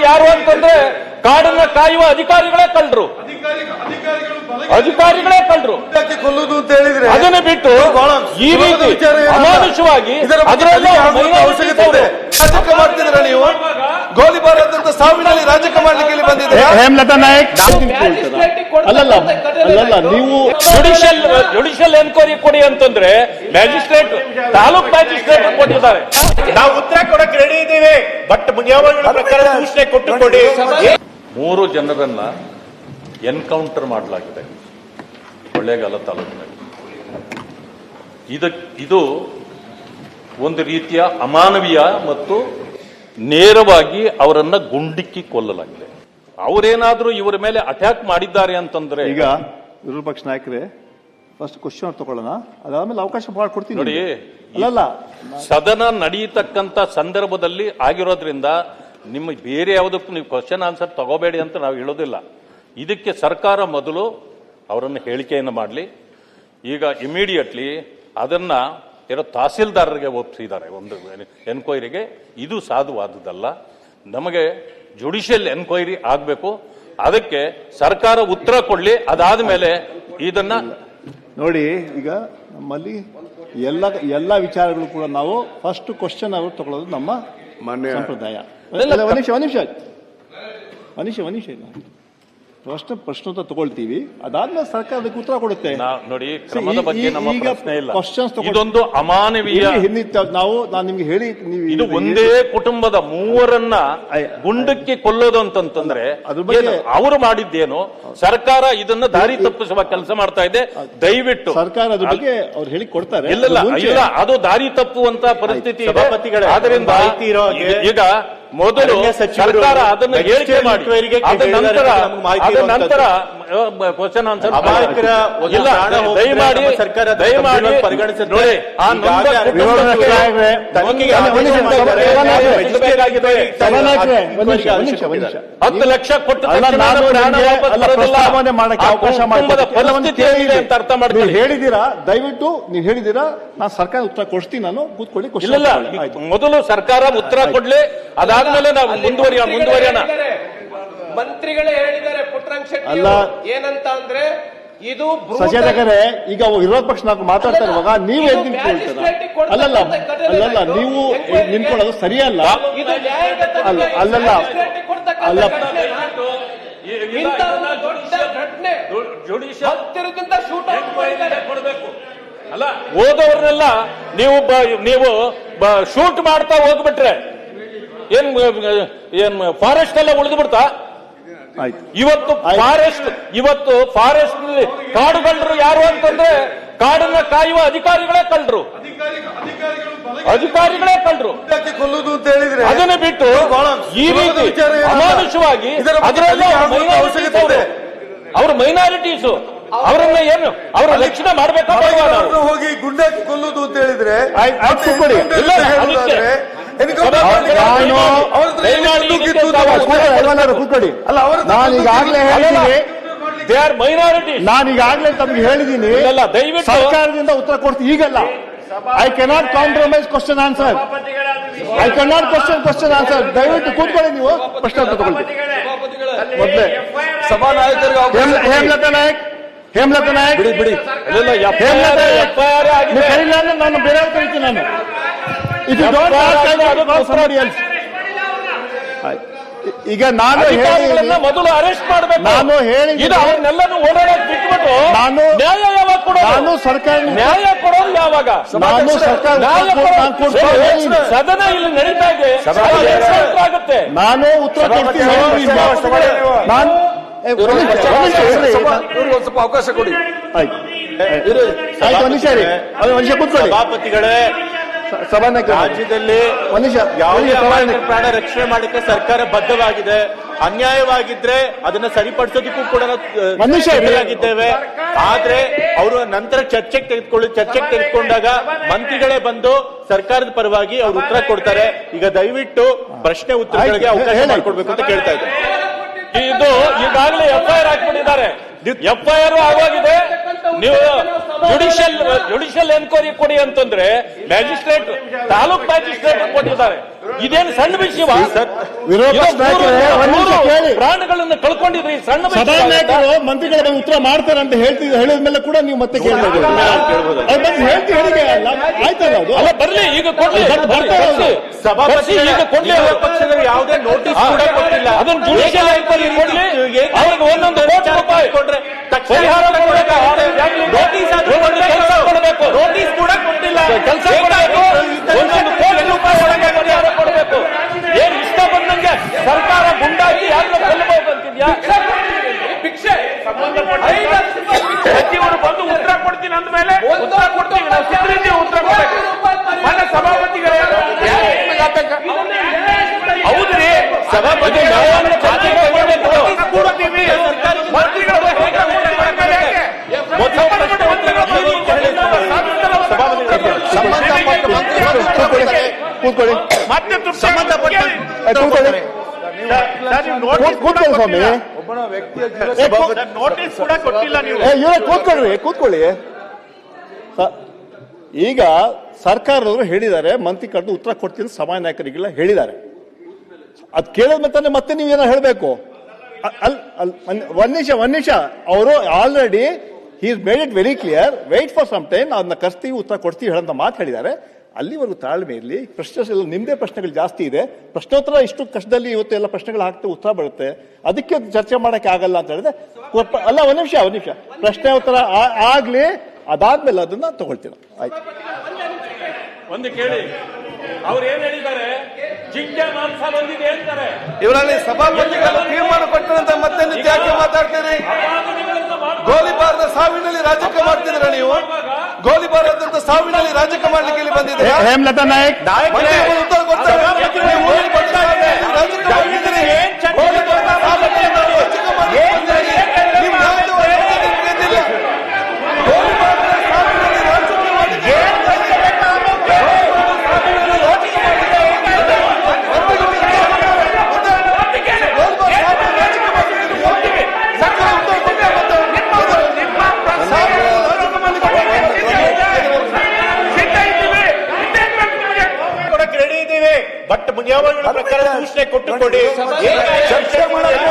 ಯಾರು ಅಂತಂದ್ರೆ ಕಾಡನ್ನ ಕಾಯುವ ಅಧಿಕಾರಿಗಳೇ ಕಳ್ಳರು. ಕೊಲ್ಲುದು ಅಂತ ಹೇಳಿದ್ರೆ ಅದನ್ನು ಬಿಟ್ಟು ಈ ರೀತಿ ಅಮಾನುಷವಾಗಿ ಅದರಲ್ಲಿ ಅವಶ್ಯಕತೆ ರಾಜಕೀಯ ಮಾಡ್ತಿದ್ರೆ ನೀವು ಗೋಲಿಬಾರ್ ಆದಂತ ಸಾವಿನಲ್ಲಿ ರಾಜಕೀಯ ಮಾಡ್ಲಿಕ್ಕೆ ಇಲ್ಲಿ ಬಂದಿದೆ. ಹೇಮಲತಾ ನಾಯಕ್ ಅಲ್ಲಲ್ಲ ನೀವು ಜುಡಿಷಿಯಲ್ ಎನ್ಕ್ವೈರಿ ಕೊಡಿ ಅಂತಂದ್ರೆ ಮ್ಯಾಜಿಸ್ಟ್ರೇಟ್ ತಾಲೂಕ್ ಮ್ಯಾಜಿಸ್ಟ್ರೇಟ್ ಕೊಟ್ಟಿದ್ದಾರೆ. ನಾವು ಉತ್ತರ ಕೊಡಕ್ಕೆ ರೆಡಿ ಇದ್ದೀವಿ, ಬಟ್ ನಿಯಮಗಳ ಪ್ರಕಾರ ಸೂಚನೆ ಕೊಟ್ಟು ಕೊಡಿ. 3 ಜನರನ್ನ ಎನ್ಕೌಂಟರ್ ಮಾಡಲಾಗಿದೆ ಕೊಳ್ಳೇಗಾಲ ತಾಲೂಕಿನಲ್ಲಿ. ಇದು ಒಂದು ರೀತಿಯ ಅಮಾನವೀಯ ಮತ್ತು ನೇರವಾಗಿ ಅವರನ್ನ ಗುಂಡಿಕ್ಕಿ ಕೊಲ್ಲಲಾಗಿದೆ. ಅವರೇನಾದ್ರೂ ಇವರ ಮೇಲೆ ಅಟ್ಯಾಕ್ ಮಾಡಿದ್ದಾರೆ ಅಂತಂದ್ರೆ ಈಗ ವಿರೋಧ ಪಕ್ಷ ನಾಯಕರೇ ಫಸ್ಟ್ ಕ್ವಶನ್ ತಗೊಳ್ಳೋಣ, ಅದಾದ್ಮೇಲೆ ಅವಕಾಶ ಮಾಡ್ಕೊಡ್ತೀನಿ ನೋಡಿ. ಅಲ್ಲಲ್ಲ ಸದನ ನಡೆಯತಕ್ಕಂತ ಸಂದರ್ಭದಲ್ಲಿ ಆಗಿರೋದ್ರಿಂದ ನಿಮ್ಮ ಬೇರೆ ಯಾವುದಕ್ಕೂ ನೀವು ಕ್ವಶನ್ ಆನ್ಸರ್ ತಗೋಬೇಡಿ ಅಂತ ನಾವು ಹೇಳೋದಿಲ್ಲ. ಇದಕ್ಕೆ ಸರ್ಕಾರ ಮೊದಲು ಅವರನ್ನು ಹೇಳಿಕೆಯನ್ನು ಮಾಡಲಿ. ಈಗ ಇಮಿಡಿಯೇಟ್ಲಿ ಅದನ್ನ ತಹಸೀಲ್ದಾರರಿಗೆ ಒಪ್ಪಿಸಿದ್ದಾರೆ ಒಂದು ಎನ್ಕ್ವೈರಿಗೆ. ಇದು ಸಾಧುವಾದುದಲ್ಲ. ನಮಗೆ ಜುಡಿಷಿಯಲ್ ಎನ್ಕ್ವೈರಿ ಆಗಬೇಕು. ಅದಕ್ಕೆ ಸರ್ಕಾರ ಉತ್ತರ ಕೊಡ್ಲಿ. ಅದಾದ ಮೇಲೆ ಇದನ್ನ ನೋಡಿ. ಈಗ ನಮ್ಮಲ್ಲಿ ಎಲ್ಲ ವಿಚಾರಗಳು ಕೂಡ ನಾವು ಫಸ್ಟ್ ಕ್ವಶನ್ ಅವರು ತಗೊಳ್ಳೋದು ನಮ್ಮ ಸಂಪ್ರದಾಯ. ಮನುಷ್ಯ ಪ್ರಶ್ನೋತ್ತರ ತಗೊಳ್ತೀವಿ, ಅದಾದ್ಮೇಲೆ ಸರ್ಕಾರ ಅದಕ್ಕೆ ಉತ್ತರ ಕೊಡುತ್ತೆ. ನೋಡಿ, ಕ್ರಮದ ಬಗ್ಗೆ ನಮ್ಮ ಪ್ರಶ್ನೆ ಇಲ್ಲ. ಇದೊಂದು ಅಮಾನವೀಯ. ನಾನು ನಿಮ್ಗೆ ಹೇಳಿ, ಇದು ಒಂದೇ ಕುಟುಂಬದ 3ರನ್ನ ಗುಂಡಕ್ಕೆ ಕೊಲ್ಲೋದು ಅಂತಂತಂದ್ರೆ ಅವರು ಮಾಡಿದ್ದೇನು? ಸರ್ಕಾರ ಇದನ್ನ ದಾರಿ ತಪ್ಪಿಸುವ ಕೆಲಸ ಮಾಡ್ತಾ ಇದೆ. ದಯವಿಟ್ಟು ಸರ್ಕಾರ ಅದ್ರ ಬಗ್ಗೆ ಅವ್ರು ಹೇಳಿ ಕೊಡ್ತಾರೆ. ಇಲ್ಲ, ಅದು ದಾರಿ ತಪ್ಪುವಂತ ಪರಿಸ್ಥಿತಿ ಇದೆ. ಆದ್ರಿಂದ ಈಗ ಮೊದಲು ಸರ್ಕಾರ ಅದನ್ನು ಹೇಳಿಕೆ ಮಾಡಿ, ಅದ ನಂತರ ಕ್ವಶನ್ ಆನ್ಸರ್ ದಯಮಾಡಿ ನೋಡಿ. ಆ 10 ಲಕ್ಷ ಕೊಟ್ಟು ಪರಿಸ್ಥಿತಿ ಏನಿದೆ ಅಂತ ಅರ್ಥ ಮಾಡ್ತೀವಿ. ಹೇಳಿದೀರಾ, ದಯವಿಟ್ಟು ನೀವು ಹೇಳಿದೀರಾ, ನಾನು ಸರ್ಕಾರ ಉತ್ತರ ಕೊಡ್ತೀನಿ. ನಾನು ಕೂತ್ಕೊಳ್ಳಿ. ಇಲ್ಲ, ಮೊದಲು ಸರ್ಕಾರ ಉತ್ತರ ಕೊಡ್ಲಿ, ಅದಾದ್ಮೇಲೆ ನಾವು ಮುಂದುವರಿಯೋಣ. ಮಂತ್ರಿಗಳೇ ಹೇಳಿದ್ದಾರೆ ಪುಟ್ಟರಂಗ ಶೆಟ್ಟಿ ಏನಂತ ಅಂದ್ರೆ ಇದು ಸಚೇತಕರೇ, ಈಗ ವಿರೋಧ ಪಕ್ಷ ನಾವು ಮಾತಾಡ್ತಾ ಇರುವಾಗ ನೀವು ಎದ್ದು ನಿಂತ್ಕೊಳ್ತೀರಾ? ಅಲ್ಲಲ್ಲ, ನೀವು ನಿಂತ್ಕೊಳ್ಳೋದು ಸರಿಯಲ್ಲ. ಅಲ್ಲಲ್ಲ ಹತ್ತಿರದಿಂದ ಶೂಟ್ ಕೊಡಬೇಕು. ಅಲ್ಲ, ಹೋದವ್ರನ್ನೆಲ್ಲ ನೀವು ಶೂಟ್ ಮಾಡ್ತಾ ಹೋಗ್ಬಿಟ್ರೆ ಏನ್ ಫಾರೆಸ್ಟ್ ಎಲ್ಲ ಉಳಿದು ಬಿಡ್ತಾ? ಇವತ್ತು ಫಾರೆಸ್ಟ್ ಕಾಡುಗಳ್ಳರು ಯಾರು ಅಂತಂದ್ರೆ ಕಾಡನ್ನ ಕಾಯುವ ಅಧಿಕಾರಿಗಳೇ ಕಳ್ಳರು. ಕೊಲ್ಲುದು ಅಂತ ಹೇಳಿದ್ರೆ ಅದನ್ನು ಬಿಟ್ಟು ಈ ರೀತಿ ಅಮಾನುಷವಾಗಿ ಅದರಲ್ಲಿ ಅವರು ಮೈನಾರಿಟೀಸು ಅವರನ್ನ ಏನು ಅವರ ರಕ್ಷಣೆ ಮಾಡಬೇಕಾದ್ರೆ ಹೋಗಿ ಗುಂಡಾಕಿ ಕೊಲ್ಲುದು ಅಂತ ಹೇಳಿದ್ರೆ ಕೂತ್ಕೊಳ್ಳಿ. ನಾನೀಗಾಗಲೇ ಹೇಳಿದ್ದೀನಿ, ನಾನೀಗಾಗಲೇ ತಮ್ಗೆ ಹೇಳಿದ್ದೀನಿ, ಸರ್ಕಾರದಿಂದ ಉತ್ತರ ಕೊಡ್ತೀನಿ. ಈಗಲ್ಲ, I cannot compromise question answer. ದಯವಿಟ್ಟು ಕೂತ್ಕೊಳ್ಳಿ. ನೀವು ಪ್ರಶ್ನೆ ತಗೊಳ್ಳಿ. ಮೊದಲೇ ಸಭಾನಾಯಕರಿಗೆ ಹೇಮಲತಾ ನಾಯಕ್ ಬಿಡಿ. ನಾನು ಬೇರೆ ಕರಿತೀನಿ. ನಾನು ಈಗ ನಾನು ಮೊದಲು ಅರೆಸ್ಟ್ ಮಾಡಬೇಕು. ನಾನು ಹೇಳಿದ್ದು ಅವನ್ನೆಲ್ಲನೂ ಓಡಾಡೋದು ಬಿಟ್ಬಿಟ್ಟು ನ್ಯಾಯ ಯಾವಾಗ ಕೊಡೋದು? ನಾನು ಸರ್ಕಾರ ನ್ಯಾಯ ಕೊಡೋದು ಯಾವಾಗ? ನಾನು ಸರ್ಕಾರ ಸದನ ಇಲ್ಲಿ ನಡೀತಾ ಇದೆ, ಆಗುತ್ತೆ. ನಾನು ಉತ್ತರ ಕೊಡ್ತೀನಿ. ನಾನು ಸ್ವಲ್ಪ ಅವಕಾಶ ಕೊಡಿ. ಆಯ್ತು, ಮನುಷ್ಯ ಕೂತ್ಕೊಳ್ಳಿ. ಸಭಾಪತಿಗಳೇ, ರಾಜ್ಯದಲ್ಲಿ ಯಾವುದೇ ಪ್ರಾಣ ರಕ್ಷಣೆ ಮಾಡಲಿಕ್ಕೆ ಸರ್ಕಾರ ಬದ್ಧವಾಗಿದೆ. ಅನ್ಯಾಯವಾಗಿದ್ರೆ ಅದನ್ನ ಸರಿಪಡಿಸೋದಕ್ಕೂ ಕೂಡ ಆಗಿದ್ದೇವೆ. ಆದ್ರೆ ಅವರು ನಂತರ ಚರ್ಚೆಗೆ ತೆಗೆದುಕೊಂಡಾಗ ಮಂತ್ರಿಗಳೇ ಬಂದು ಸರ್ಕಾರದ ಪರವಾಗಿ ಅವರು ಉತ್ತರ ಕೊಡ್ತಾರೆ. ಈಗ ದಯವಿಟ್ಟು ಪ್ರಶ್ನೆ ಉತ್ತರಗಳಿಗೆ ಅವಕಾಶ ಮಾಡಿಕೊಡ್ಬೇಕು ಅಂತ ಕೇಳ್ತಾ ಇದ್ದಾರೆ. ಇದು ಈಗಾಗಲೇ FIR ಹಾಕಿಬಿಟ್ಟಿದ್ದಾರೆ. FIR ಆಗೋಗಿದೆ. ನೀವು ಜುಡಿಷಿಯಲ್ ಎನ್ಕ್ವೈರಿ ಕೊಡಿ ಅಂತಂದ್ರೆ ಮ್ಯಾಜಿಸ್ಟ್ರೇಟ್ ತಾಲೂಕ್ ಮ್ಯಾಜಿಸ್ಟ್ರೇಟ್ ಕೊಟ್ಟಿದ್ದಾರೆ. ಇದೇನು ಸಣ್ಣ ವಿಷಯವಾ? ವಿರೋಧ ಪಕ್ಷ ನಾಯಕರೇ, ಒಂದ್ ನಿಮಿಷ ಕೇಳಿ. ಪ್ರಾಣಗಳನ್ನು ಕಳ್ಕೊಂಡಿದ್ರಿ, ಸಣ್ಣ ಸಭಾ ನಾಯಕರು ಮಂತ್ರಿಗಳ ಬಗ್ಗೆ ಉತ್ತರ ಮಾಡ್ತಾರೆ ಅಂತ ಹೇಳಿದ ಮೇಲೆ ಕೂಡ ನೀವು ಮತ್ತೆ ಕೇಳ್ಬೋದು. ಹೇಳಿಕೆ ಅಲ್ಲ, ಆಯ್ತಲ್ಲ ಅದು. ಅಲ್ಲ ಬರ್ಲಿ, ಈಗ ಕೊಡ್ಲಿ, ಸಭಾಪತಿ ಈಗ ಕೊಡ್ಲಿ. ಪಕ್ಷದ ಯಾವುದೇ ನೋಟಿಸ್ ಕೂಡ ಕೊಟ್ಟಿಲ್ಲ. ಅದನ್ನು ಜುಡಿಷಿಯಲ್ ಎನ್ಕ್ವೈರಿ ಕೊಡ್ಲಿ, ಅವ್ರಿಗೆ ಒಂದೊಂದು ಕೋಟಿ ರೂಪಾಯಿ ಕೊಡ್ರೆ ಪರಿಹಾರ ಕೊಡಬೇಕು, ನೋಟಿಸ್ ಕೆಲಸ ಕೊಡಬೇಕು, ನೋಟಿಸ್ ಕೂಡ ಕೊಟ್ಟಿಲ್ಲ. ಕೆಲಸ ಕೊಡಬೇಕು, ಒಂದೊಂದು ಕೋಟಿ ರೂಪಾಯಿ ಒಳಗೆ ಪರಿಹಾರ ಕೊಡಬೇಕು. ಏನ್ ಇಷ್ಟ ಬಂದಂಗೆ ಸರ್ಕಾರ ಗುಂಡಾಗಿ ಯಾರನ್ನ ಕೊಲ್ಲಬೇಕು ಅಂತಿದ್ಯಾ? ಭಿಕ್ಷೆ ಸಚಿವರು ಬಂದು ಉತ್ತರ ಕೊಡ್ತೀನಿ ಅಂದ್ಮೇಲೆ ಉತ್ತರ ಕೊಡ್ತೀವಿ, ನಾವು ಸಿದ್ಧರಿದ್ದೀವಿ ಉತ್ತರ ಕೊಡಬೇಕು. ಮನೆ ಸಭಾಪತಿಗಳು ಹೌದ್ರಿ, ಸಭಾಪತಿ ಕೊಡ್ತೀವಿ. ಮಂತ್ರಿಗಳು ಕೂತ್ಕೊಳ್ಳಿ, ಮತ್ತೆ ಕೂತ್ಕೊಳ್ಳಿ ಸ್ವಾಮಿ. ನೋಟಿಸ್ ಕೂಡ ಕೊಟ್ಟಿಲ್ಲ ನೀವು. ಕೂತ್ಕೊಳ್ಳಿ. ಈಗ ಸರ್ಕಾರದವರು ಹೇಳಿದ್ದಾರೆ, ಮಂತ್ರಿ ಕರೆದು ಉತ್ತರ ಕೊಡ್ತೀನಿ ಸಭಾ ನಾಯಕರಿಗೆಲ್ಲ ಹೇಳಿದ್ದಾರೆ. ಅದ್ ಕೇಳಿದ್ಮೇಲೆ ಮತ್ತೆ ನೀವೇನೋ ಹೇಳಬೇಕು. ಒಂದ್ ನಿಮಿಷ, ಅವರು already he made it very clear, wait for some time, ಅದನ್ನ ಕರ್ಸ್ತೀವಿ ಉತ್ತರ ಕೊಡ್ತೀವಿ ಹೇಳಂತ ಮಾತು ಹೇಳಿದ್ದಾರೆ. ಅಲ್ಲಿವರೆಗೂ ತಾಳ್ಮೆ ಇರಲಿ. ಪ್ರಶ್ನೆ ನಿಮ್ದೇ ಪ್ರಶ್ನೆಗಳು ಜಾಸ್ತಿ ಇದೆ. ಪ್ರಶ್ನೋತ್ತರ ಇಷ್ಟು ಕಷ್ಟದಲ್ಲಿ ಇವತ್ತು ಎಲ್ಲ ಪ್ರಶ್ನೆಗಳು ಹಾಕ್ತೇವೆ, ಉತ್ತರ ಬರುತ್ತೆ. ಅದಕ್ಕೆ ಚರ್ಚೆ ಮಾಡಕ್ಕೆ ಆಗಲ್ಲ ಅಂತ ಹೇಳಿದ್ರೆ ಅಲ್ಲ, ಒಂದ್ ನಿಮಿಷ ಪ್ರಶ್ನೆ ಉತ್ತರ ಆಗ್ಲಿ, ಅದಾದ್ಮೇಲೆ ಅದನ್ನ ತಗೊಳ್ತೀನಿ. ಆಯ್ತು, ಒಂದು ಕೇಳಿ, ಅವ್ರು ಏನ್ ಹೇಳಿದ್ದಾರೆ? ಜಿಂಕೆ ಮಾಂಸ ಬಂದಿದೆ ಅಂತಾರೆ. ಇವರಲ್ಲಿ ಸಭಾಪತಿಗಳು ತೀರ್ಮಾನ ಕೊಟ್ಟಂತ ಮತ್ತೆ ಯಾಕೆ ಮಾತಾಡ್ತೀರಿ? ಗೋಲಿಬಾರದ ಸಾವಿನಲ್ಲಿ ರಾಜಕೀಯ ಮಾಡ್ತಿದ್ರ ನೀವು? ಗೋಲಿಬಾರದಂತ ಸಾವಿನಲ್ಲಿ ರಾಜಕೀಯ ಮಾಡ್ಲಿಕ್ಕೆ ಇಲ್ಲಿ ಬಂದಿದ್ದೀರಾ? ಹೇಮಲತಾ ನಾಯಕ್ ಉತ್ತರ ಕೊಡ್ತಾರೆ. ರಾಜಕೀಯ ಮಾಡಿದ್ದೀರಿ. ಗೋಲಿಬಾರದ ಸಾವಿನಲ್ಲಿ ರಾಜಕೀಯ ಮಾಡ್ಲಿಕ್ಕೆ ಬಂದಿದ್ದೀರಿ. ನೀವು ಯಾವ್ದು ತಿಳಿದಿಲ್ಲ. ಗೋಲಿಬಾರದ ಸಾವಿನಲ್ಲಿ ರಾಜಕೀಯ ಮಾಡ್ಲಿಕ್ಕೆ ಬಟ್ ನಿಯಮಗಳ ಪ್ರಕಾರ ಸೂಚನೆ ಕೊಟ್ಟು ಕೊಡಿ. ಚರ್ಚೆ ಮಾಡಕ್ಕೆ